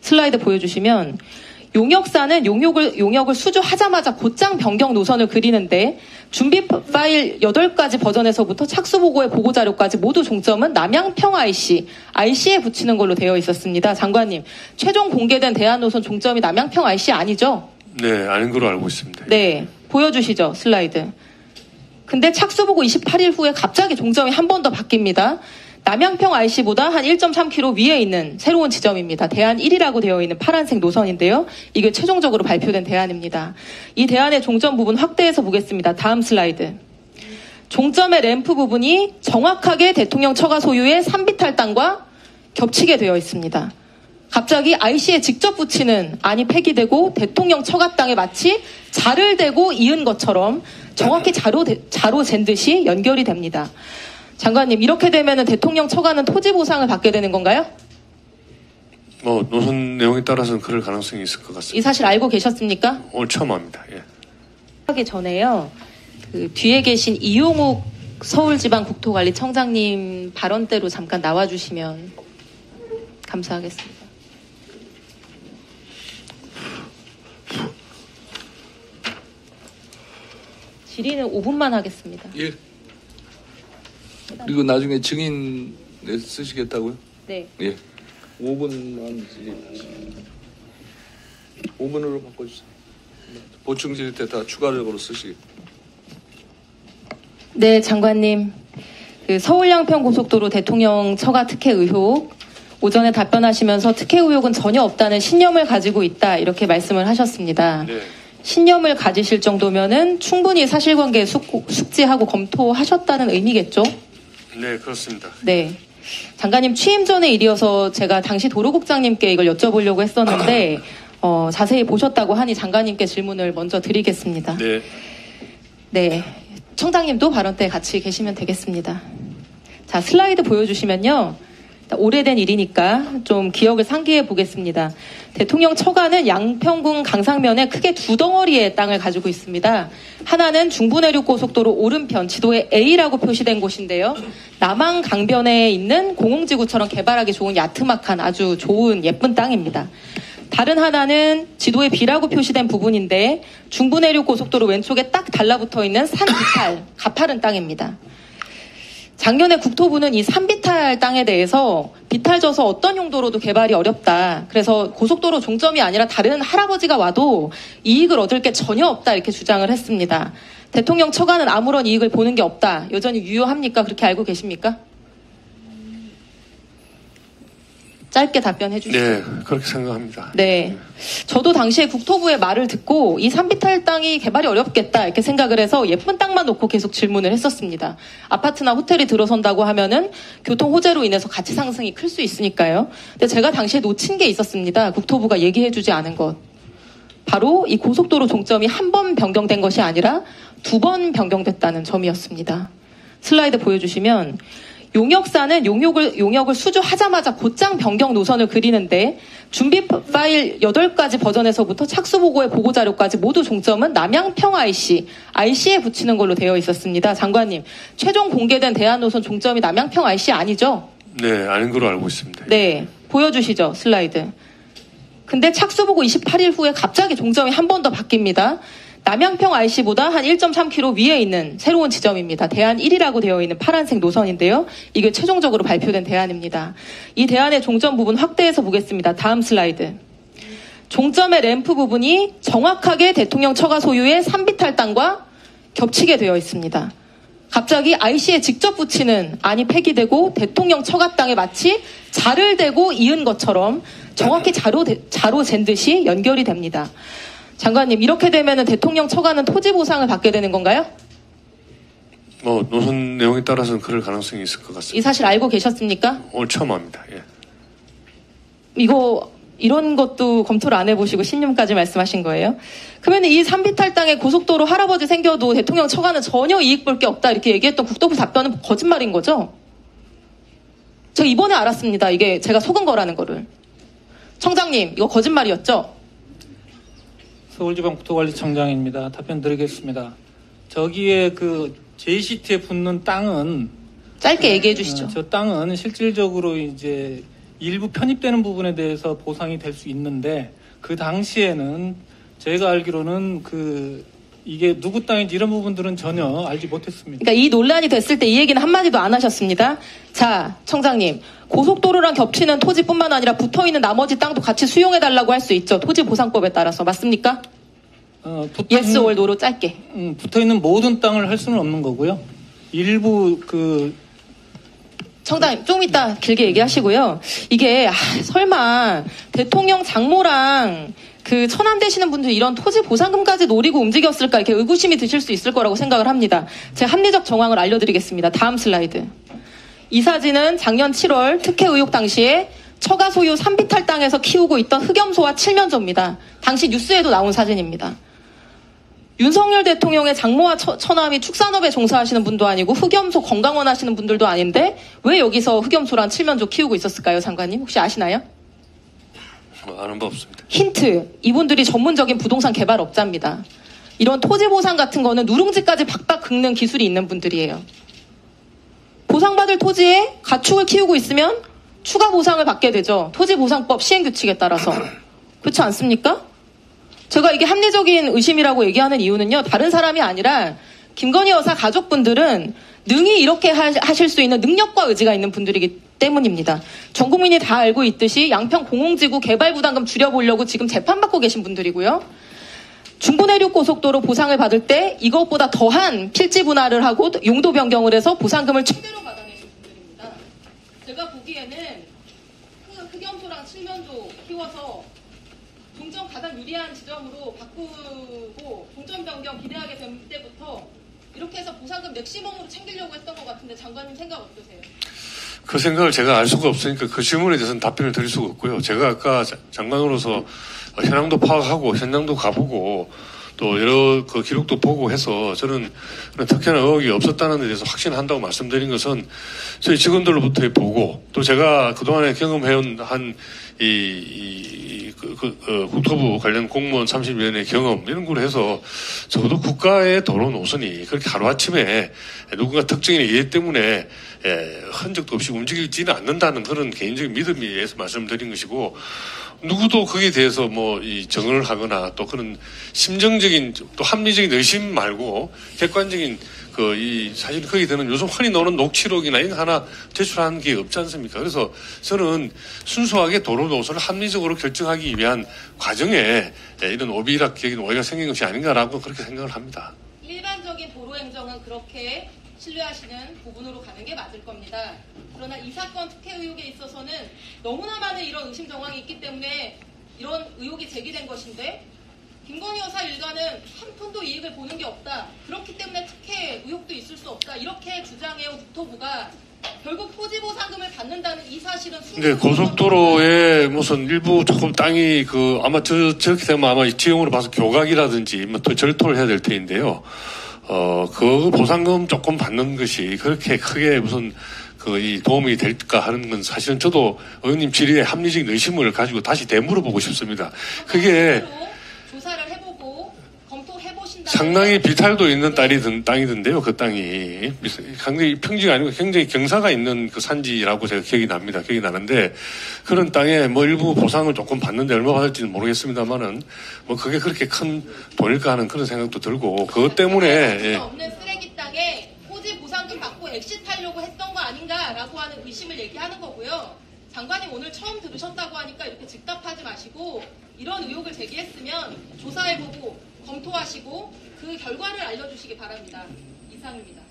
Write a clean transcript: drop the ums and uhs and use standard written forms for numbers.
슬라이드 보여주시면 용역사는 용역을 수주하자마자 곧장 변경 노선을 그리는데 준비 파일 8가지 버전에서부터 착수보고의 보고자료까지 모두 종점은 남양평 IC에 붙이는 걸로 되어 있었습니다. 장관님, 최종 공개된 대안노선 종점이 남양평 IC 아니죠? 네, 아닌 걸로 알고 있습니다. 네, 보여주시죠, 슬라이드. 근데 착수보고 28일 후에 갑자기 종점이 한 번 더 바뀝니다. 남양평 IC보다 한 1.3km 위에 있는 새로운 지점입니다. 대안 1이라고 되어 있는 파란색 노선인데요. 이게 최종적으로 발표된 대안입니다. 이 대안의 종점 부분 확대해서 보겠습니다. 다음 슬라이드. 종점의 램프 부분이 정확하게 대통령 처가 소유의 산비탈 땅과 겹치게 되어 있습니다. 갑자기 IC에 직접 붙이는 안이 폐기되고 대통령 처가 땅에 마치 자를 대고 이은 것처럼 정확히 자로 잰 듯이 연결이 됩니다. 장관님, 이렇게 되면 대통령 처가는 토지 보상을 받게 되는 건가요? 노선 내용에 따라서는 그럴 가능성이 있을 것 같습니다. 이 사실 알고 계셨습니까? 오늘 처음 합니다. 예. 하기 전에요. 그 뒤에 계신 이용욱 서울지방국토관리청장님 발언대로 잠깐 나와주시면 감사하겠습니다. 질의는 5분만 하겠습니다. 예. 그리고 나중에 증인 쓰시겠다고요? 네. 예. 5분만 5분으로 바꿔주세요. 보충 질의 때 다 추가적으로 쓰시게. 네, 장관님. 그 서울 양평 고속도로 대통령 처가 특혜 의혹 오전에 답변하시면서 특혜 의혹은 전혀 없다는 신념을 가지고 있다 이렇게 말씀을 하셨습니다. 네. 신념을 가지실 정도면은 충분히 사실관계 숙지하고 검토하셨다는 의미겠죠? 네, 그렇습니다. 네. 장관님 취임 전의 일이어서 제가 당시 도로국장님께 이걸 여쭤보려고 했었는데 자세히 보셨다고 하니 장관님께 질문을 먼저 드리겠습니다. 네. 네. 청장님도 발언 때 같이 계시면 되겠습니다. 자, 슬라이드 보여주시면요. 오래된 일이니까 좀 기억을 상기해 보겠습니다. 대통령 처가는 양평군 강상면에 크게 두 덩어리의 땅을 가지고 있습니다. 하나는 중부내륙고속도로 오른편 지도에 A라고 표시된 곳인데요. 남한 강변에 있는 공흥지구처럼 개발하기 좋은 야트막한 아주 좋은 예쁜 땅입니다. 다른 하나는 지도에 B라고 표시된 부분인데 중부내륙고속도로 왼쪽에 딱 달라붙어 있는 산비탈, 가파른 땅입니다. 작년에 국토부는 이 산비탈 땅에 대해서 비탈져서 어떤 용도로도 개발이 어렵다. 그래서 고속도로 종점이 아니라 다른 할아버지가 와도 이익을 얻을 게 전혀 없다 이렇게 주장을 했습니다. 대통령 처가는 아무런 이익을 보는 게 없다. 여전히 유효합니까? 그렇게 알고 계십니까? 짧게 답변해 주시죠. 네, 그렇게 생각합니다. 네. 저도 당시에 국토부의 말을 듣고 이 산비탈 땅이 개발이 어렵겠다 이렇게 생각을 해서 예쁜 땅만 놓고 계속 질문을 했었습니다. 아파트나 호텔이 들어선다고 하면은 교통 호재로 인해서 가치 상승이 클 수 있으니까요. 근데 제가 당시에 놓친 게 있었습니다. 국토부가 얘기해 주지 않은 것. 바로 이 고속도로 종점이 한 번 변경된 것이 아니라 2번 변경됐다는 점이었습니다. 슬라이드 보여주시면 용역사는 용역을 수주하자마자 곧장 변경 노선을 그리는데 준비 파일 8가지 버전에서부터 착수보고의 보고자료까지 모두 종점은 남양평 IC에 붙이는 걸로 되어 있었습니다. 장관님, 최종 공개된 대안노선 종점이 남양평 IC 아니죠? 네, 아닌 걸로 알고 있습니다. 네, 보여주시죠, 슬라이드. 근데 착수보고 28일 후에 갑자기 종점이 한 번 더 바뀝니다. 남양평 IC보다 한 1.3km 위에 있는 새로운 지점입니다. 대안 1이라고 되어 있는 파란색 노선인데요. 이게 최종적으로 발표된 대안입니다. 이 대안의 종점 부분 확대해서 보겠습니다. 다음 슬라이드. 종점의 램프 부분이 정확하게 대통령 처가 소유의 산비탈 땅과 겹치게 되어 있습니다. 갑자기 IC에 직접 붙이는 안이 폐기되고 대통령 처가 땅에 마치 자를 대고 이은 것처럼 정확히 자로 잰 듯이 연결이 됩니다. 장관님, 이렇게 되면 대통령 처가는 토지 보상을 받게 되는 건가요? 노선 내용에 따라서는 그럴 가능성이 있을 것 같습니다. 이 사실 알고 계셨습니까? 오늘 처음 합니다. 예. 이런 것도 검토를 안 해보시고 신념까지 말씀하신 거예요? 그러면 이 산비탈 땅에 고속도로 할아버지 생겨도 대통령 처가는 전혀 이익 볼 게 없다 이렇게 얘기했던 국토부 답변은 거짓말인 거죠? 저 이번에 알았습니다. 이게 제가 속은 거라는 거를. 청장님, 이거 거짓말이었죠? 서울지방국토관리청장입니다. 답변 드리겠습니다. 저기에 그 JCT에 붙는 땅은 짧게 얘기해 주시죠. 저 땅은 실질적으로 이제 일부 편입되는 부분에 대해서 보상이 될 수 있는데 그 당시에는 제가 알기로는 이게 누구 땅인지 이런 부분들은 전혀 알지 못했습니다. 그러니까 이 논란이 됐을 때 이 얘기는 한마디도 안 하셨습니다. 자, 청장님. 고속도로랑 겹치는 토지뿐만 아니라 붙어있는 나머지 땅도 같이 수용해달라고 할 수 있죠. 토지보상법에 따라서. 맞습니까? yes or no로 짧게. 붙어있는 모든 땅을 할 수는 없는 거고요. 일부 청장님, 좀 이따 길게 얘기하시고요. 이게, 설마, 대통령 장모랑 천안 되시는 분들 이런 토지 보상금까지 노리고 움직였을까 이렇게 의구심이 드실 수 있을 거라고 생각을 합니다. 제가 합리적 정황을 알려드리겠습니다. 다음 슬라이드. 이 사진은 작년 7월 특혜 의혹 당시에 처가 소유 산비탈 땅에서 키우고 있던 흑염소와 칠면조입니다. 당시 뉴스에도 나온 사진입니다. 윤석열 대통령의 장모와 처남이 축산업에 종사하시는 분도 아니고 흑염소 건강원 하시는 분들도 아닌데 왜 여기서 흑염소랑 칠면조 키우고 있었을까요, 장관님? 혹시 아시나요? 아는 바 없습니다. 힌트. 이분들이 전문적인 부동산 개발업자입니다. 이런 토지 보상 같은 거는 누룽지까지 박박 긁는 기술이 있는 분들이에요. 보상받을 토지에 가축을 키우고 있으면 추가 보상을 받게 되죠. 토지보상법 시행규칙에 따라서. 그렇지 않습니까? 제가 이게 합리적인 의심이라고 얘기하는 이유는요. 다른 사람이 아니라 김건희 여사 가족분들은 능히 이렇게 하실 수 있는 능력과 의지가 있는 분들이기 때문입니다. 전 국민이 다 알고 있듯이 양평 공홍지구 개발 부담금 줄여보려고 지금 재판받고 계신 분들이고요. 중부내륙 고속도로 보상을 받을 때 이것보다 더한 필지 분할을 하고 용도 변경을 해서 보상금을 최대로 받아내신 분들입니다. 제가 보기에는 흑염소랑 칠면조 키워서 동점 가장 유리한 지점으로 바꾸고 동점 변경 기대하게 된 때부터 이렇게 해서 보상금 맥시멈으로 챙기려고 했던 것 같은데 장관님 생각 어떠세요? 그 생각을 제가 알 수가 없으니까 그 질문에 대해서는 답변을 드릴 수가 없고요. 제가 아까 장관으로서 현황도 파악하고 현장도 가보고 또 여러 그 기록도 보고 해서 저는 특혜나 의혹이 없었다는 데 대해서 확신한다고 말씀드린 것은 저희 직원들로부터 보고 또 제가 그동안에 경험해온 국토부 관련 공무원 30년의 경험 이런 걸 해서 적어도 국가의 도로 노선이 그렇게 하루아침에 누군가 특정인의 이해 때문에 흔적도 없이 움직이지는 않는다는 그런 개인적인 믿음에 의해서 말씀드린 것이고 누구도 거기에 대해서 정을 하거나 또 그런 심정적인 또 합리적인 의심 말고 객관적인 사실 거기에 되는 요즘 흔히 나오는 녹취록이나 이런 거 하나 제출한 게 없지 않습니까? 그래서 저는 순수하게 도로 노선을 합리적으로 결정하기 위한 과정에 이런 오비락적인 오해가 생긴 것이 아닌가라고 그렇게 생각을 합니다. 일반적인 도로 행정은 그렇게 신뢰하시는 부분으로 가는 게 맞을 겁니다. 그러나 이 사건 특혜 의혹에 있어서는 너무나 많은 이런 의심 정황이 있기 때문에 이런 의혹이 제기된 것인데 김건희 여사 일가는 한 푼도 이익을 보는 게 없다. 그렇기 때문에 특혜 의혹도 있을 수 없다. 이렇게 주장해온 국토부가 결국 토지보상금을 받는다는 이 사실은 네, 고속도로에 무슨 일부 조금 땅이 아마 저렇게 되면 아마 지형으로 봐서 교각이라든지 또 절토를 해야 될 테인데요. 그 보상금 조금 받는 것이 그렇게 크게 무슨 이 도움이 될까 하는 건 사실은 저도 의원님 질의에 합리적인 의심을 가지고 다시 되물어보고 싶습니다. 그게 조사를 해보고 검토해보신다. 상당히 비탈도 있는 땅이던데요. 그 땅이 굉장히 평지가 아니고 굉장히 경사가 있는 그 산지라고 제가 기억이 나는데 그런 땅에 일부 보상을 조금 받는데 얼마 받을지는 모르겠습니다만은 그게 그렇게 큰 돈일까 하는 그런 생각도 들고 그것 때문에 없는 쓰레기 땅에 토지 보상금 받고 엑시트하려고 했던 거 아닌가라고 하는 의심을 얘기하는 거고요. 장관님 오늘 처음 들으셨다고 하니까 이렇게 즉답하지 마시고 이런 의혹을 제기했으면 조사해보고 검토하시고 그 결과를 알려주시기 바랍니다. 이상입니다.